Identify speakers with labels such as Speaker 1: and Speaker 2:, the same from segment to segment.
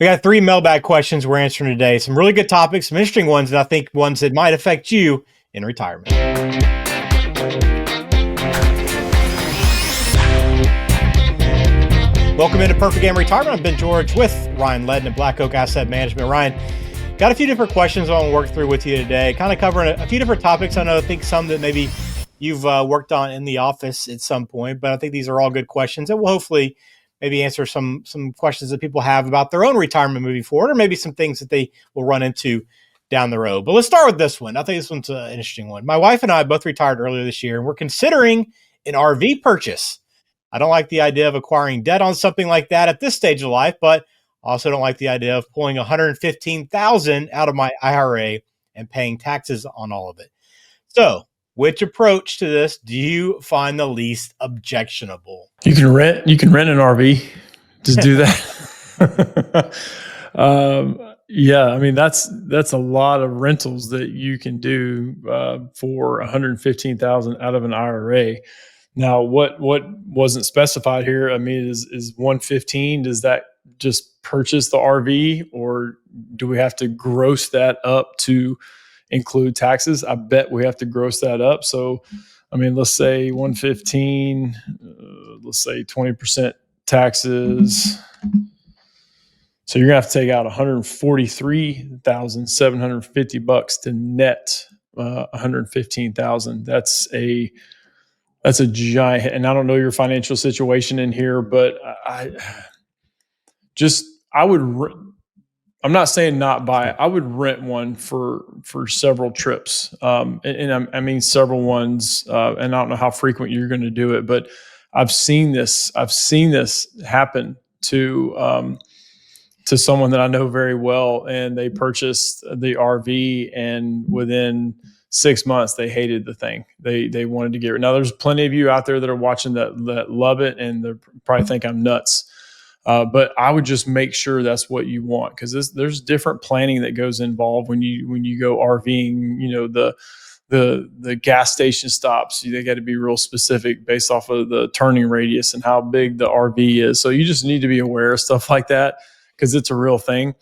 Speaker 1: We got 3 mailbag questions we're answering today. Some really good topics, some interesting ones, and I think ones that might affect you in retirement. Welcome into Perfect Game Retirement. I'm Ben George with Ryan Ledden at Black Oak Asset Management. Ryan, got a few different questions I want to work through with you today, kind of covering a few different topics. I think some that maybe you've worked on in the office at some point, but I think these are all good questions that will hopefully maybe answer some questions that people have about their own retirement moving forward, or maybe some things that they will run into down the road. But let's start with this one. I think this one's an interesting one. My wife and I both retired earlier this year, and we're considering an RV purchase. I don't like the idea of acquiring debt on something like that at this stage of life, but I also don't like the idea of pulling $115,000 out of my IRA and paying taxes on all of it. So, which approach to this do you find the least objectionable?
Speaker 2: You can rent an RV. Just do that. Yeah, I mean that's a lot of rentals that you can do for $115,000 out of an IRA. Now, what wasn't specified here? I mean, is 115? Does that just purchase the RV, or do we have to gross that up to include taxes? I bet we have to gross that up. So, I mean, let's say 115. Let's say 20% taxes. So you're gonna have to take out $143,750 to net $115,000. That's a giant, and I don't know your financial situation in here, but I'm not saying not buy it. I would rent one for several trips. I mean several ones, and I don't know how frequent you're going to do it, but I've seen this happen to someone that I know very well, and they purchased the RV, and within 6 months they hated the thing. They wanted to get rid. Now there's plenty of you out there that are watching that love it, and they probably think I'm nuts. But I would just make sure that's what you want, because there's different planning that goes involved when you go RVing. You know, the gas station stops, they got to be real specific based off of the turning radius and how big the RV is. So you just need to be aware of stuff like that, because it's a real thing.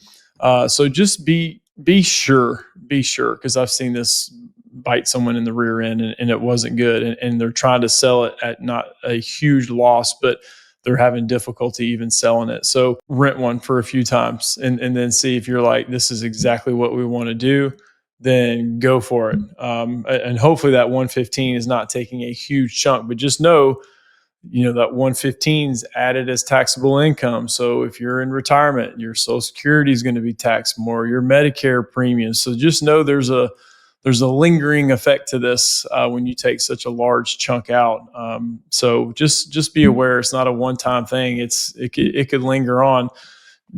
Speaker 2: So just be sure, because I've seen this bite someone in the rear end, and it wasn't good. And they're trying to sell it at not a huge loss, but they're having difficulty even selling it. So rent one for a few times, and then see if you're like, this is exactly what we want to do, then go for it. And hopefully that 115 is not taking a huge chunk, but just know, that 115 is added as taxable income. So if you're in retirement, your Social Security is going to be taxed more, your Medicare premiums. So just know there's a lingering effect to this when you take such a large chunk out. So just be aware, it's not a one-time thing. It could linger on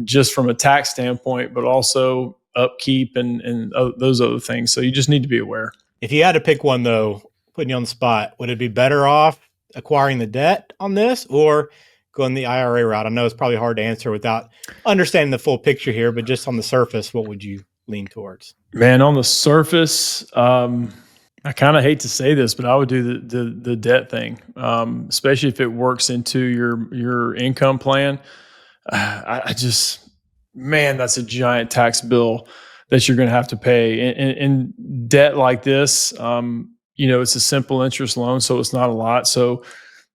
Speaker 2: just from a tax standpoint, but also upkeep and those other things. So you just need to be aware.
Speaker 1: If you had to pick one, though, putting you on the spot, would it be better off acquiring the debt on this or going the IRA route? I know it's probably hard to answer without understanding the full picture here, but just on the surface, what would you lean towards?
Speaker 2: Man, on the surface, I kind of hate to say this, but I would do the debt thing, especially if it works into your income plan. Man, that's a giant tax bill that you're going to have to pay. And debt like this, it's a simple interest loan, so it's not a lot. So,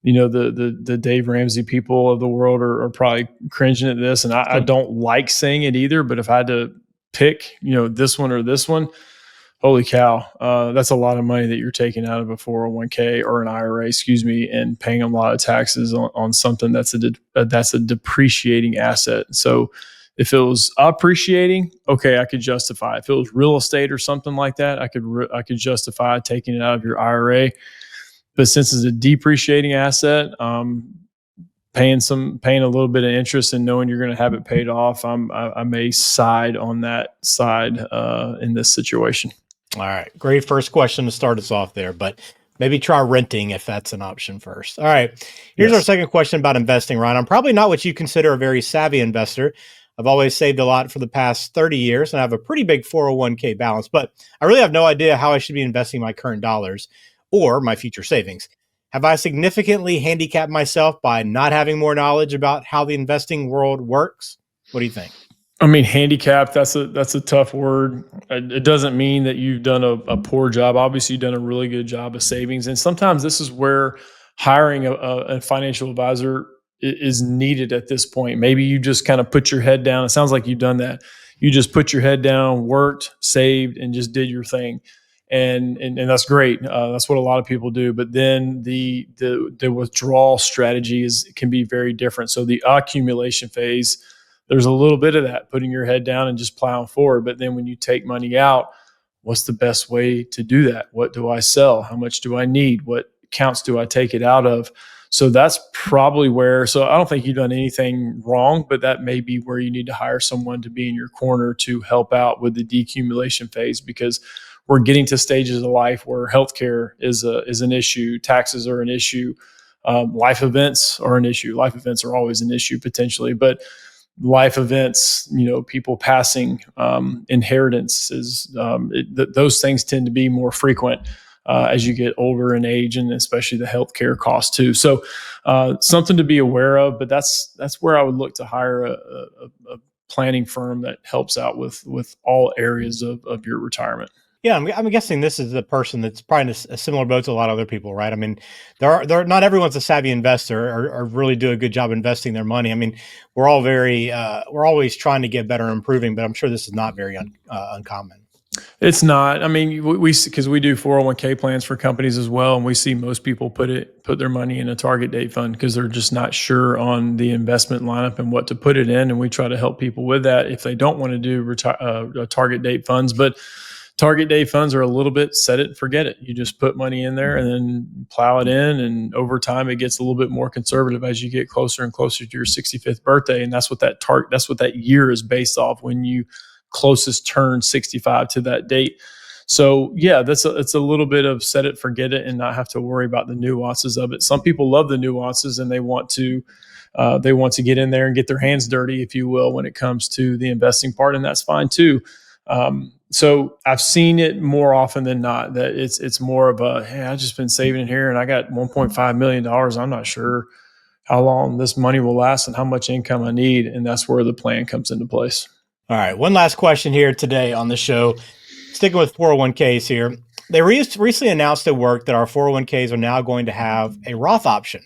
Speaker 2: the Dave Ramsey people of the world are probably cringing at this, and I don't like saying it either. But if I had to pick, this one or this one, holy cow, that's a lot of money that you're taking out of a 401k or an IRA, and paying a lot of taxes on something that's a depreciating asset. So if it was appreciating, okay, I could justify it. If it was real estate or something like that, I could justify taking it out of your IRA. But since it's a depreciating asset, paying a little bit of interest and knowing you're going to have it paid off, I may side on that side in this situation.
Speaker 1: All right, great first question to start us off there, but maybe try renting if that's an option first. All right, here's our second question about investing, Ryan. I'm probably not what you consider a very savvy investor. I've always saved a lot for the past 30 years, and I have a pretty big 401k balance, but I really have no idea how I should be investing my current dollars or my future savings. Have I significantly handicapped myself by not having more knowledge about how the investing world works? What do you think?
Speaker 2: I mean, handicapped, that's a tough word. It doesn't mean that you've done a poor job. Obviously, you've done a really good job of savings. And sometimes this is where hiring a financial advisor is needed at this point. Maybe you just kind of put your head down. It sounds like you've done that. You just put your head down, worked, saved, and just did your thing. And that's great. That's what a lot of people do. But then the withdrawal strategy can be very different. So the accumulation phase, there's a little bit of that, putting your head down and just plowing forward. But then when you take money out, what's the best way to do that? What do I sell? How much do I need? What accounts do I take it out of? So that's probably where, so I don't think you've done anything wrong, but that may be where you need to hire someone to be in your corner to help out with the decumulation phase, because we're getting to stages of life where healthcare is an issue, taxes are an issue, life events are an issue. Life events are always an issue potentially, but life events, people passing, inheritances, those things tend to be more frequent as you get older in age, and especially the healthcare costs too. So something to be aware of, but that's where I would look to hire a planning firm that helps out with all areas of your retirement.
Speaker 1: Yeah, I'm guessing this is the person that's probably in a similar boat to a lot of other people, right? I mean, not everyone's a savvy investor or really do a good job investing their money. I mean, we're all we're always trying to get better and improving, but I'm sure this is not very uncommon.
Speaker 2: It's not. I mean, because we do 401k plans for companies as well, and we see most people put their money in a target date fund because they're just not sure on the investment lineup and what to put it in, and we try to help people with that if they don't want to do target date funds, but target date funds are a little bit set it and forget it. You just put money in there and then plow it in. And over time, it gets a little bit more conservative as you get closer and closer to your 65th birthday. And that's what that year is based off, when you closest turn 65 to that date. So yeah, it's a little bit of set it, forget it, and not have to worry about the nuances of it. Some people love the nuances and they want to get in there and get their hands dirty, if you will, when it comes to the investing part. And that's fine too. So I've seen it more often than not that it's more of a, hey, I've just been saving in here and I got $1.5 million. I'm not sure how long this money will last and how much income I need. And that's where the plan comes into place.
Speaker 1: All right. One last question here today on the show. Sticking with 401ks here. They recently announced at work that our 401ks are now going to have a Roth option.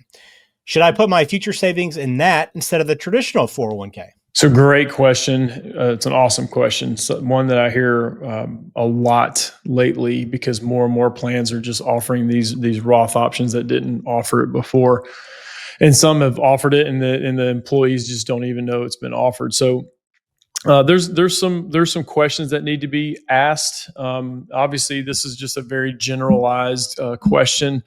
Speaker 1: Should I put my future savings in that instead of the traditional 401k?
Speaker 2: So great question. It's an awesome question. So one that I hear a lot lately, because more and more plans are just offering these Roth options that didn't offer it before. And some have offered it and the employees just don't even know it's been offered. So there's some questions that need to be asked. Obviously, this is just a very generalized question.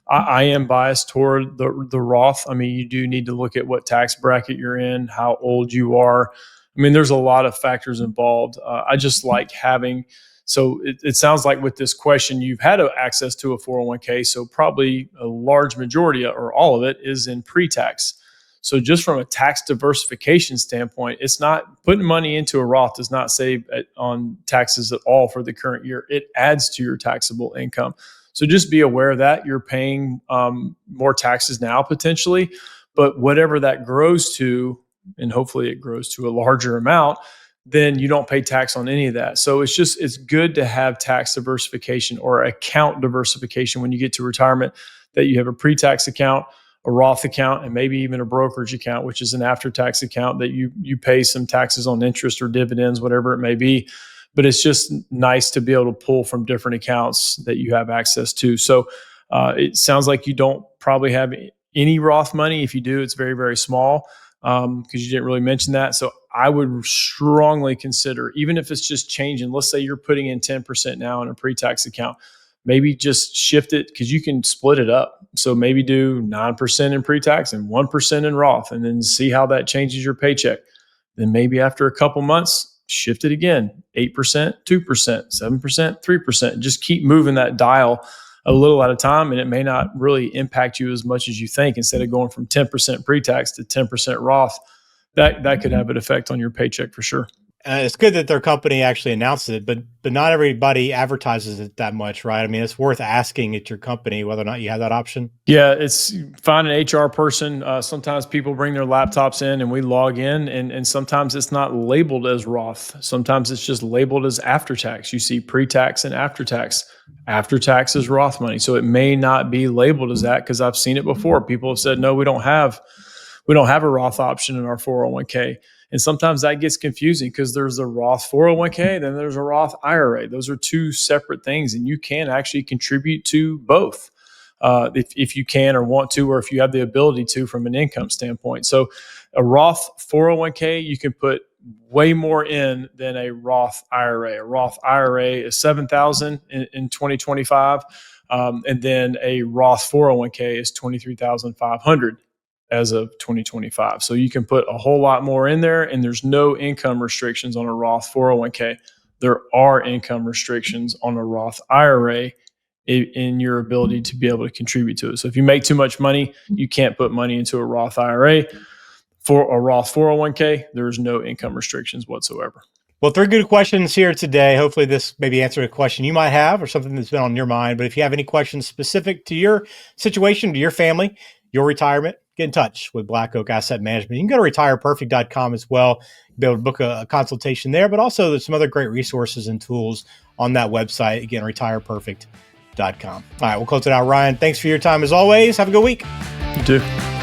Speaker 2: I am biased toward the Roth. I mean, you do need to look at what tax bracket you're in, how old you are. I mean, there's a lot of factors involved. I just like having. So it sounds like with this question, you've had access to a 401k. So probably a large majority or all of it is in pre-tax. So just from a tax diversification standpoint, it's not putting money into a Roth does not save on taxes at all for the current year. It adds to your taxable income. So just be aware that you're paying more taxes now potentially, but whatever that grows to, and hopefully it grows to a larger amount, then you don't pay tax on any of that. So it's good to have tax diversification or account diversification when you get to retirement, that you have a pre-tax account, a Roth account, and maybe even a brokerage account, which is an after-tax account that you pay some taxes on interest or dividends, whatever it may be. But it's just nice to be able to pull from different accounts that you have access to. So it sounds like you don't probably have any Roth money. If you do, it's very, very small, because you didn't really mention that. So I would strongly consider, even if it's just changing, let's say you're putting in 10% now in a pre-tax account, maybe just shift it, because you can split it up. So maybe do 9% in pre-tax and 1% in Roth, and then see how that changes your paycheck. Then maybe after a couple months, shift it again, 8%, 2%, 7%, 3%. Just keep moving that dial a little at a time, and it may not really impact you as much as you think. Instead of going from 10% pre-tax to 10% Roth, that could have an effect on your paycheck for sure.
Speaker 1: It's good that their company actually announced it, but not everybody advertises it that much, right? I mean, it's worth asking at your company whether or not you have that option.
Speaker 2: Yeah, it's find an HR person. Sometimes people bring their laptops in and we log in, and sometimes it's not labeled as Roth. Sometimes it's just labeled as after tax. You see pre-tax and after tax. After tax is Roth money. So it may not be labeled as that, because I've seen it before. People have said, no, we don't have a Roth option in our 401k. And sometimes that gets confusing because there's a Roth 401k, then there's a Roth IRA. Those are two separate things, and you can actually contribute to both if you can or want to, or if you have the ability to from an income standpoint. So a Roth 401k, you can put way more in than a Roth IRA. A Roth IRA is $7,000 in 2025, and then a Roth 401k is $23,500 as of 2025. So you can put a whole lot more in there, and there's no income restrictions on a Roth 401k. There are income restrictions on a Roth IRA in your ability to be able to contribute to it. So if you make too much money, you can't put money into a Roth IRA. For a Roth 401k, there's no income restrictions whatsoever.
Speaker 1: Well, 3 good questions here today. Hopefully this maybe answered a question you might have or something that's been on your mind. But if you have any questions specific to your situation, to your family, your retirement, get in touch with Black Oak Asset Management. You can go to retireperfect.com as well. You'll be able to book a consultation there, but also there's some other great resources and tools on that website. Again, retireperfect.com. All right, we'll close it out. Ryan, thanks for your time as always. Have a good week.
Speaker 2: You too.